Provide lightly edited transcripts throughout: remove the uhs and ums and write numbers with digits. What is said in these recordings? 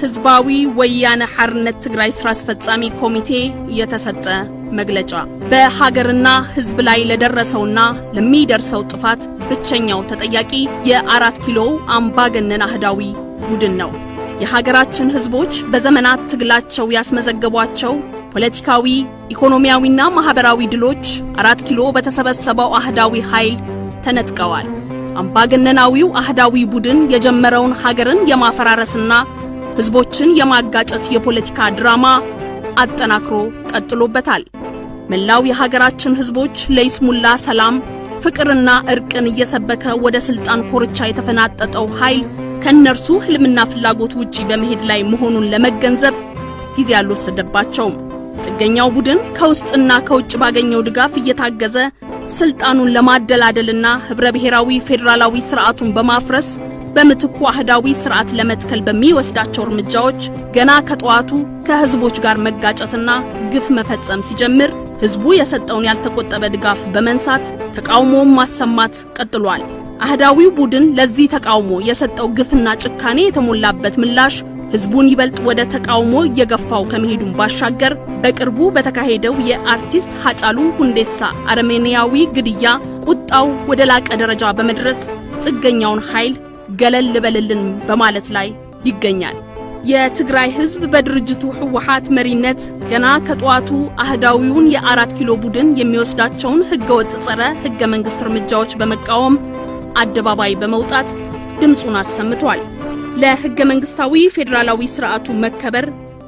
በህዝባዊ ወያነ ሓርነት ትግራይ ስራ አስፈጻሚ ኮሚቴ የተሰጠ መግለጫ በሀገርና ህዝብ ላይ ለደረሰውና ለሚደርሰው ጥፋት ብቸኛው ተጠያቂ የ4 ኪሎ አምባገነን አህዳዊ ቡድን ነው። የሀገራችን ህዝቦች በዘመናት ትግላቸው ያስመዘገቧቸው ፖለቲካዊ፣ ኢኮኖሚያዊና ማህበራዊ ድሎች 4 ኪሎ በተሰበሰበው አህዳዊ ኃይል ተነጥቀዋል። አምባገነናዊው አህዳዊ ቡድን የጀመረውን ሀገርን የማፈራረስና ህዝቦችን የማጋጨት የፖለቲካ ድራማ አጠናክሮ ቀጥሎበታል። መላው የሀገራችን ህዝቦች ለይስሙላ ሰላም፣ ፍቅርና እርቅን እየሰበከ ወደ ስልጣን ኮርቻ የተፈናጠጠው ኃይል ከነርሱ ህልምና ፍላጎት ውጪ በመሄድ ላይ መሆኑን ለመገንዘብ ጊዜ አልወሰደባቸውም። ጥገኛው ቡድን ከውስጥና ከውጭ ባገኘው ድጋፍ እየታገዘ ስልጣኑን ለማደላደልና ህብረ ብሔራዊ ፌደራላዊ ስርዓቱን በማፍረስ በምትኩ አህዳዊ ስርዓት ለመትከል በሚወስዳቸው እርምጃዎች ገና ከጧቱ ከህዝቦች ጋር መጋጨትና ግፍ መፈጸም ሲጀምር ህዝቡ የሰጠውን ያልተቆጠበ ድጋፍ በመንሳት ተቃውሞውን ማሰማት ቀጥሏል። አህዳዊው ቡድን ለዚህ ተቃውሞ የሰጠው ግፍና ጭካኔ የተሞላበት ምላሽ ህዝቡን ይበልጥ ወደ ተቃውሞ እየገፋው ከመሄዱን ባሻገር በቅርቡ በተካሄደው የአርቲስት ሃጫሉ ሁንዴሳ አርሜኒያዊ ግድያ ቁጣው ወደ ላቀ ደረጃ በመድረስ ጥገኛውን ኃይል ገለል በልልን በማለት ላይ ይገኛል። የትግራይ ህዝብ በድርጅቱ ህወሓት መሪነት ገና ከጧቱ አህዳዊውን የ4 ኪሎ ቡድን የሚወስዳቸውን ህገወጥ ጸረ ህገ መንግስት እርምጃዎች በመቃወም አደባባይ በመውጣት ድምጹን አሰምቷል። ለህገ መንግስታዊ ፌደራላዊ ስርዓቱ መከበር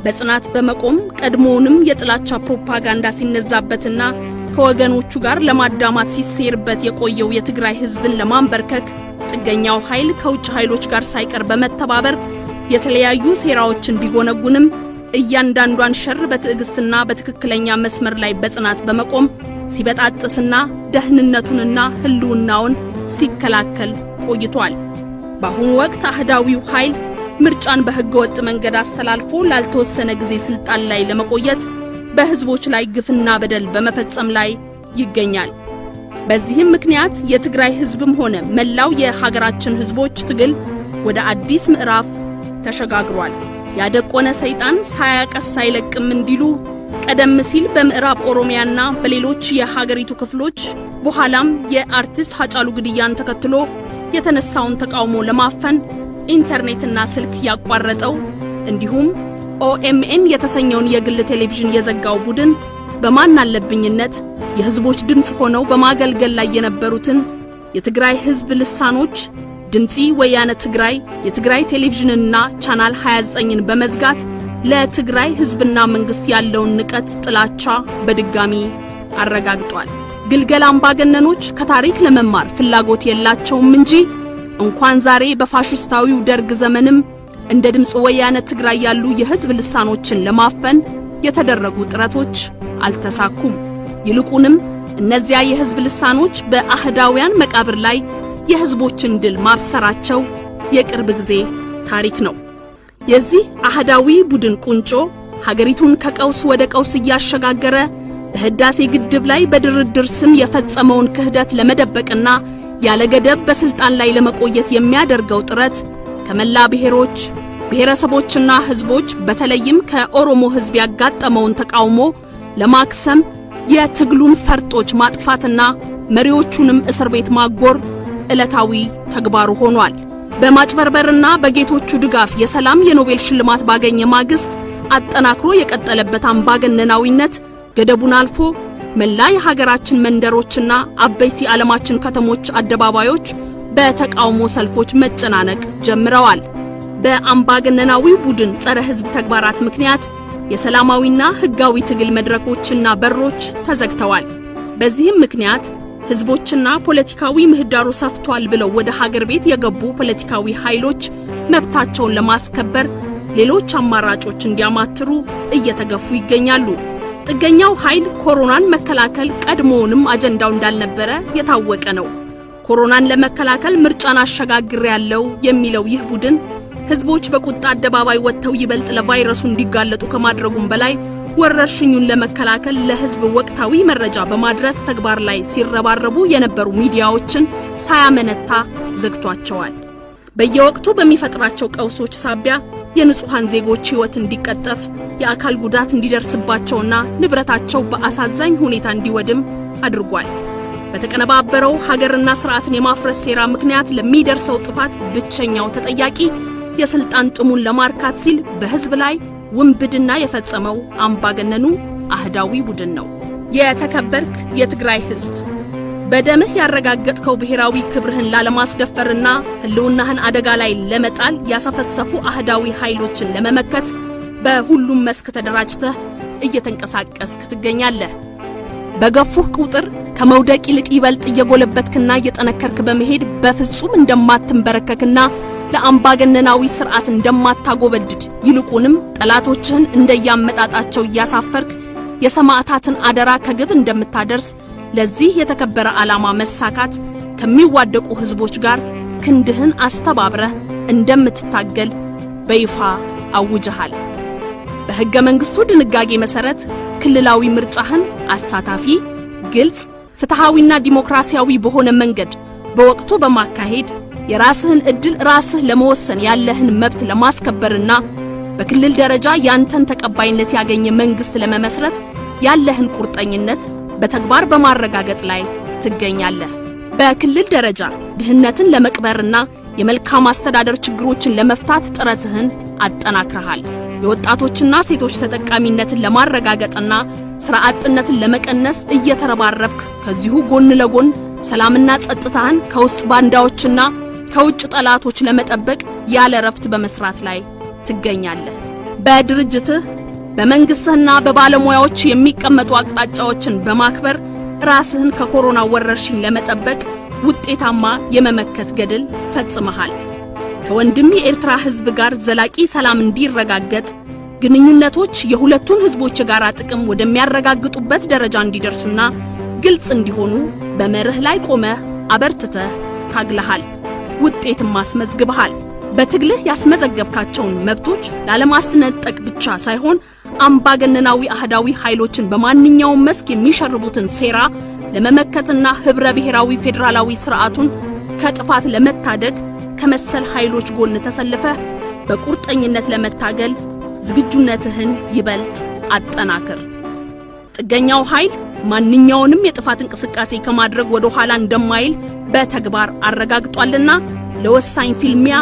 በጽናት በመቆም ቀድሞውንም የጥላቻ ፕሮፓጋንዳ ሲነዛበትና ከወገኖቹ ጋር ለማዳማት ሲሴርበት የቆየው የትግራይ ህዝብን ለማንበርከክ ጥገኛው ኃይል ከውጭ ኃይሎች ጋር ሳይቀር በመተባበር የተለያዩ ሴራዎችን ቢጎነጉንም እያንዳንዷን ሸር በትዕግስትና በትክክለኛ መስመር ላይ በጽናት በመቆም ሲበጣጥስና ደህንነቱንና ህልውናውን ሲከላከል ቆይቷል። በአሁኑ ወቅት አህዳዊው ኃይል ምርጫን በህገወጥ መንገድ አስተላልፎ ላልተወሰነ ጊዜ ስልጣን ላይ ለመቆየት በህዝቦች ላይ ግፍና በደል በመፈጸም ላይ ይገኛል። በዚህም ምክንያት የትግራይ ህዝብም ሆነ መላው የሀገራችን ህዝቦች ትግል ወደ አዲስ ምዕራፍ ተሸጋግሯል። ያደቆነ ሰይጣን ሳያቀስ አይለቅም እንዲሉ ቀደም ሲል በምዕራብ ኦሮሚያና በሌሎች የሀገሪቱ ክፍሎች በኋላም የአርቲስት ሃጫሉ ግድያን ተከትሎ የተነሳውን ተቃውሞ ለማፈን ኢንተርኔትና ስልክ ያቋረጠው እንዲሁም ኦኤምኤን የተሰኘውን የግል ቴሌቪዥን የዘጋው ቡድን በማናለብኝነት የህዝቦች ድምጽ ሆነው በማገልገል ላይ የነበሩትን የትግራይ ህዝብ ልሳኖች ድምጺ ወያነ ትግራይ፣ የትግራይ ቴሌቪዥንና ቻናል 29ን በመዝጋት ለትግራይ ህዝብና መንግስት ያለውን ንቀት፣ ጥላቻ በድጋሚ አረጋግጧል። ግልገል አምባገነኖች ከታሪክ ለመማር ፍላጎት የላቸውም እንጂ እንኳን ዛሬ በፋሽስታዊው ደርግ ዘመንም እንደ ድምጽ ወያነ ትግራይ ያሉ የህዝብ ልሳኖችን ለማፈን የተደረጉ ጥረቶች አልተሳኩም። ይልቁንም እነዚያ የህዝብ ልሳኖች በአህዳውያን መቃብር ላይ የህዝቦችን ድል ማብሰራቸው የቅርብ ጊዜ ታሪክ ነው። የዚህ አህዳዊ ቡድን ቁንጮ ሀገሪቱን ከቀውስ ወደ ቀውስ እያሸጋገረ በህዳሴ ግድብ ላይ በድርድር ስም የፈጸመውን ክህደት ለመደበቅና ያለ ገደብ በስልጣን ላይ ለመቆየት የሚያደርገው ጥረት ከመላ ብሔሮች፣ ብሔረሰቦችና ህዝቦች በተለይም ከኦሮሞ ህዝብ ያጋጠመውን ተቃውሞ ለማክሰም የትግሉን ፈርጦች ማጥፋትና መሪዎቹንም እስር ቤት ማጎር ዕለታዊ ተግባሩ ሆኗል። በማጭበርበርና በጌቶቹ ድጋፍ የሰላም የኖቤል ሽልማት ባገኘ ማግስት አጠናክሮ የቀጠለበት አምባገነናዊነት ገደቡን አልፎ መላ የሀገራችን መንደሮችና አበይት ዓለማችን ከተሞች አደባባዮች በተቃውሞ ሰልፎች መጨናነቅ ጀምረዋል። በአምባገነናዊው ቡድን ጸረ ህዝብ ተግባራት ምክንያት የሰላማዊና ህጋዊ ትግል መድረኮችና በሮች ተዘግተዋል። በዚህም ምክንያት ህዝቦችና ፖለቲካዊ ምህዳሩ ሰፍቷል ብለው ወደ ሀገር ቤት የገቡ ፖለቲካዊ ኃይሎች መብታቸውን ለማስከበር ሌሎች አማራጮች እንዲያማትሩ እየተገፉ ይገኛሉ። ጥገኛው ኃይል ኮሮናን መከላከል ቀድሞውንም አጀንዳው እንዳልነበረ የታወቀ ነው። ኮሮናን ለመከላከል ምርጫን አሸጋግር ያለው የሚለው ይህ ቡድን ህዝቦች በቁጣ አደባባይ ወጥተው ይበልጥ ለቫይረሱ እንዲጋለጡ ከማድረጉም በላይ ወረርሽኙን ለመከላከል ለህዝብ ወቅታዊ መረጃ በማድረስ ተግባር ላይ ሲረባረቡ የነበሩ ሚዲያዎችን ሳያመነታ ዘግቷቸዋል። በየወቅቱ በሚፈጥራቸው ቀውሶች ሳቢያ የንጹሃን ዜጎች ሕይወት እንዲቀጠፍ የአካል ጉዳት እንዲደርስባቸውና ንብረታቸው በአሳዛኝ ሁኔታ እንዲወድም አድርጓል። በተቀነባበረው ሀገርና ስርዓትን የማፍረስ ሴራ ምክንያት ለሚደርሰው ጥፋት ብቸኛው ተጠያቂ የስልጣን ጥሙን ለማርካት ሲል በህዝብ ላይ ውንብድና የፈጸመው አምባገነኑ አህዳዊ ቡድን ነው። የተከበርክ የትግራይ ህዝብ በደምህ ያረጋገጥከው ብሔራዊ ክብርህን ላለማስደፈርና ህልውናህን አደጋ ላይ ለመጣል ያሰፈሰፉ አህዳዊ ኃይሎችን ለመመከት በሁሉም መስክ ተደራጅተህ እየተንቀሳቀስክ ትገኛለህ። በገፉህ ቁጥር ከመውደቅ ይልቅ ይበልጥ እየጎለበትክና እየጠነከርክ በመሄድ በፍጹም እንደማትንበረከክና ለአምባገነናዊ ስርዓት እንደማታጎበድድ ይልቁንም ጠላቶችህን እንደያመጣጣቸው እያሳፈርክ የሰማዕታትን አደራ ከግብ እንደምታደርስ ለዚህ የተከበረ ዓላማ መሳካት ከሚዋደቁ ህዝቦች ጋር ክንድህን አስተባብረህ እንደምትታገል በይፋ አውጀሃል። በሕገ መንግሥቱ ድንጋጌ መሰረት ክልላዊ ምርጫህን አሳታፊ፣ ግልጽ፣ ፍትሃዊና ዲሞክራሲያዊ በሆነ መንገድ በወቅቱ በማካሄድ የራስህን ዕድል ራስህ ለመወሰን ያለህን መብት ለማስከበርና በክልል ደረጃ ያንተን ተቀባይነት ያገኘ መንግስት ለመመስረት ያለህን ቁርጠኝነት በተግባር በማረጋገጥ ላይ ትገኛለህ። በክልል ደረጃ ድህነትን ለመቅበርና የመልካም አስተዳደር ችግሮችን ለመፍታት ጥረትህን አጠናክረሃል። የወጣቶችና ሴቶች ተጠቃሚነትን ለማረጋገጥና ስራ አጥነትን ለመቀነስ እየተረባረብክ ከዚሁ ጎን ለጎን ሰላምና ጸጥታን ከውስጥ ባንዳዎችና ከውጭ ጠላቶች ለመጠበቅ ያለ ረፍት በመስራት ላይ ትገኛለህ። በድርጅትህ በመንግስትና በባለሙያዎች የሚቀመጡ አቅጣጫዎችን በማክበር ራስህን ከኮሮና ወረርሽኝ ለመጠበቅ ውጤታማ የመመከት ገድል ፈጽመሃል። ከወንድም የኤርትራ ህዝብ ጋር ዘላቂ ሰላም እንዲረጋገጥ ግንኙነቶች የሁለቱን ህዝቦች ጋር ጥቅም ወደሚያረጋግጡበት ደረጃ እንዲደርሱና ግልጽ እንዲሆኑ በመርህ ላይ ቆመህ አበርትተህ ታግለሃል። ውጤትም አስመዝግበሃል። በትግልህ ያስመዘገብካቸውን መብቶች ላለማስነጠቅ ብቻ ሳይሆን አምባገነናዊ አህዳዊ ኃይሎችን በማንኛውም መስክ የሚሸርቡትን ሴራ ለመመከትና ህብረ ብሔራዊ ፌደራላዊ ስርዓቱን ከጥፋት ለመታደግ ከመሰል ኃይሎች ጎን ተሰልፈህ በቁርጠኝነት ለመታገል ዝግጁነትህን ይበልጥ አጠናክር። ጥገኛው ኃይል ማንኛውንም የጥፋት እንቅስቃሴ ከማድረግ ወደ ኋላ እንደማይል በተግባር አረጋግጧልና ለወሳኝ ፊልሚያ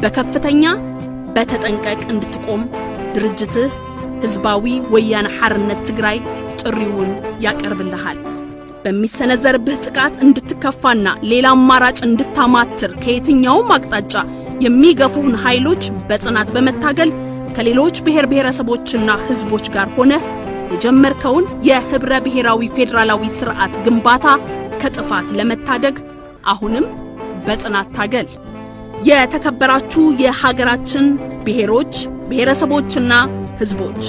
በከፍተኛ በተጠንቀቅ እንድትቆም ድርጅትህ ህዝባዊ ወያነ ሓርነት ትግራይ ጥሪውን ያቀርብልሃል። በሚሰነዘርብህ ጥቃት እንድትከፋና ሌላ አማራጭ እንድታማትር ከየትኛውም አቅጣጫ የሚገፉህን ኃይሎች በጽናት በመታገል ከሌሎች ብሔር ብሔረሰቦችና ህዝቦች ጋር ሆነህ የጀመርከውን የህብረ ብሔራዊ ፌደራላዊ ስርዓት ግንባታ ከጥፋት ለመታደግ አሁንም በጽናት ታገል። የተከበራችሁ የሀገራችን ብሔሮች ብሔረሰቦችና ህዝቦች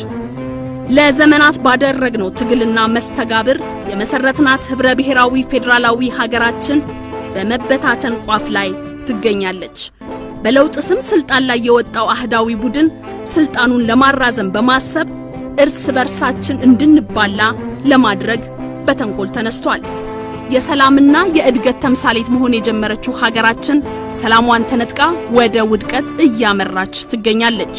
ለዘመናት ባደረግነው ትግልና መስተጋብር የመሰረትናት ህብረ ብሔራዊ ፌደራላዊ ሀገራችን በመበታተን ቋፍ ላይ ትገኛለች። በለውጥ ስም ስልጣን ላይ የወጣው አህዳዊ ቡድን ስልጣኑን ለማራዘም በማሰብ እርስ በርሳችን እንድንባላ ለማድረግ በተንኮል ተነስቷል። የሰላምና የእድገት ተምሳሌት መሆን የጀመረችው ሀገራችን ሰላሟን ተነጥቃ ወደ ውድቀት እያመራች ትገኛለች።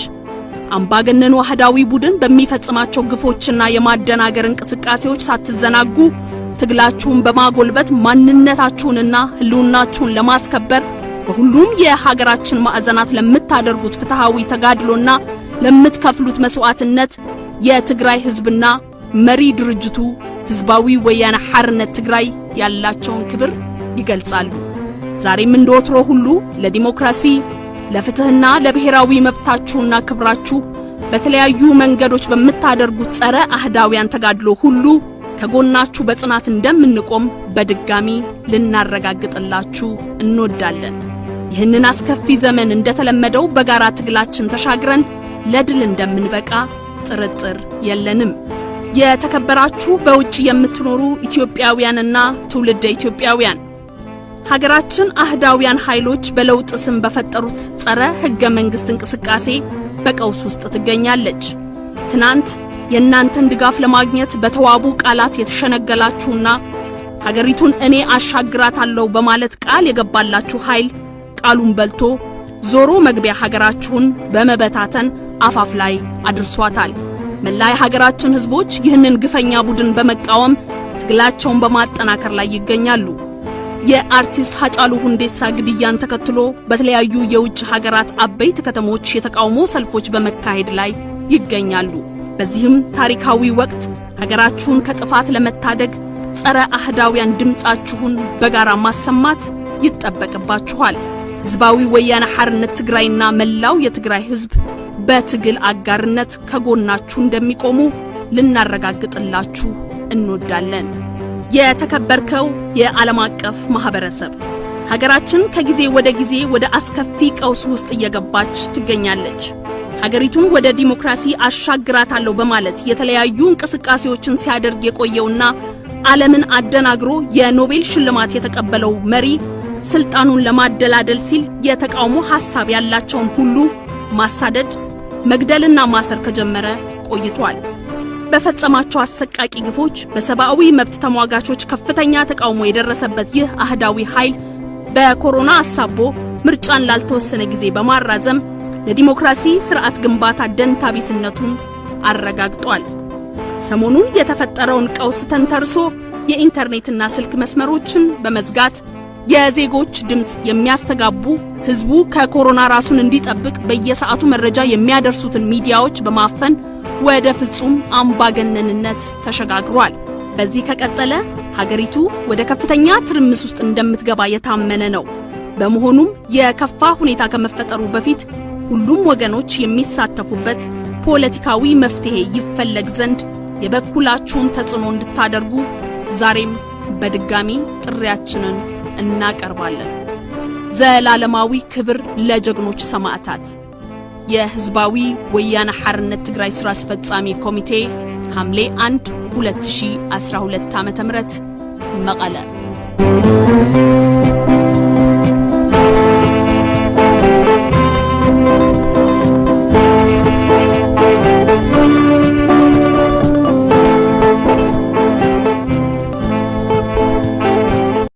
አምባገነኑ አህዳዊ ቡድን በሚፈጽማቸው ግፎችና የማደናገር እንቅስቃሴዎች ሳትዘናጉ ትግላችሁን በማጎልበት ማንነታችሁንና ህልውናችሁን ለማስከበር በሁሉም የሀገራችን ማዕዘናት ለምታደርጉት ፍትሃዊ ተጋድሎና ለምትከፍሉት መስዋዕትነት የትግራይ ህዝብና መሪ ድርጅቱ ህዝባዊ ወያነ ሓርነት ትግራይ ያላቸውን ክብር ይገልጻሉ። ዛሬም እንደወትሮ ሁሉ ለዲሞክራሲ ለፍትህና ለብሔራዊ መብታችሁና ክብራችሁ በተለያዩ መንገዶች በምታደርጉት ጸረ አህዳውያን ተጋድሎ ሁሉ ከጎናችሁ በጽናት እንደምንቆም በድጋሚ ልናረጋግጥላችሁ እንወዳለን። ይህንን አስከፊ ዘመን እንደተለመደው በጋራ ትግላችን ተሻግረን ለድል እንደምንበቃ ጥርጥር የለንም። የተከበራችሁ በውጭ የምትኖሩ ኢትዮጵያውያንና ትውልደ ኢትዮጵያውያን ሀገራችን አህዳውያን ኃይሎች በለውጥ ስም በፈጠሩት ጸረ ህገ መንግስት እንቅስቃሴ በቀውስ ውስጥ ትገኛለች። ትናንት የእናንተን ድጋፍ ለማግኘት በተዋቡ ቃላት የተሸነገላችሁና ሀገሪቱን እኔ አሻግራታለሁ በማለት ቃል የገባላችሁ ኃይል ቃሉን በልቶ ዞሮ መግቢያ ሀገራችሁን በመበታተን አፋፍ ላይ አድርሷታል። መላይ ሀገራችን ህዝቦች ይህንን ግፈኛ ቡድን በመቃወም ትግላቸውን በማጠናከር ላይ ይገኛሉ። የአርቲስት ሃጫሉ ሁንዴሳ ግድያን ተከትሎ በተለያዩ የውጭ ሀገራት አበይት ከተሞች የተቃውሞ ሰልፎች በመካሄድ ላይ ይገኛሉ። በዚህም ታሪካዊ ወቅት ሀገራችሁን ከጥፋት ለመታደግ ጸረ አህዳውያን ድምጻችሁን በጋራ ማሰማት ይጠበቅባችኋል። ህዝባዊ ወያነ ሓርነት ትግራይና መላው የትግራይ ህዝብ በትግል አጋርነት ከጎናችሁ እንደሚቆሙ ልናረጋግጥላችሁ እንወዳለን። የተከበርከው የዓለም አቀፍ ማህበረሰብ ሀገራችን ከጊዜ ወደ ጊዜ ወደ አስከፊ ቀውስ ውስጥ እየገባች ትገኛለች። ሀገሪቱን ወደ ዲሞክራሲ አሻግራታለሁ በማለት የተለያዩ እንቅስቃሴዎችን ሲያደርግ የቆየውና ዓለምን አደናግሮ የኖቤል ሽልማት የተቀበለው መሪ ስልጣኑን ለማደላደል ሲል የተቃውሞ ሐሳብ ያላቸውን ሁሉ ማሳደድ፣ መግደልና ማሰር ከጀመረ ቆይቷል። በፈጸማቸው አሰቃቂ ግፎች በሰብአዊ መብት ተሟጋቾች ከፍተኛ ተቃውሞ የደረሰበት ይህ አህዳዊ ኃይል በኮሮና አሳቦ ምርጫን ላልተወሰነ ጊዜ በማራዘም ለዲሞክራሲ ስርዓት ግንባታ ደንታቢስነቱን አረጋግጧል። ሰሞኑን የተፈጠረውን ቀውስ ተንተርሶ የኢንተርኔትና ስልክ መስመሮችን በመዝጋት የዜጎች ድምጽ የሚያስተጋቡ ህዝቡ ከኮሮና ራሱን እንዲጠብቅ በየሰዓቱ መረጃ የሚያደርሱትን ሚዲያዎች በማፈን ወደ ፍጹም አምባገነንነት ተሸጋግሯል። በዚህ ከቀጠለ ሀገሪቱ ወደ ከፍተኛ ትርምስ ውስጥ እንደምትገባ የታመነ ነው። በመሆኑም የከፋ ሁኔታ ከመፈጠሩ በፊት ሁሉም ወገኖች የሚሳተፉበት ፖለቲካዊ መፍትሄ ይፈለግ ዘንድ የበኩላችሁን ተጽዕኖ እንድታደርጉ ዛሬም በድጋሚ ጥሪያችንን እናቀርባለን። ዘላለማዊ ክብር ለጀግኖች ሰማዕታት። የህዝባዊ ወያነ ሓርነት ትግራይ ስራ አስፈጻሚ ኮሚቴ ሐምሌ 1 2012 ዓ.ም መቀለ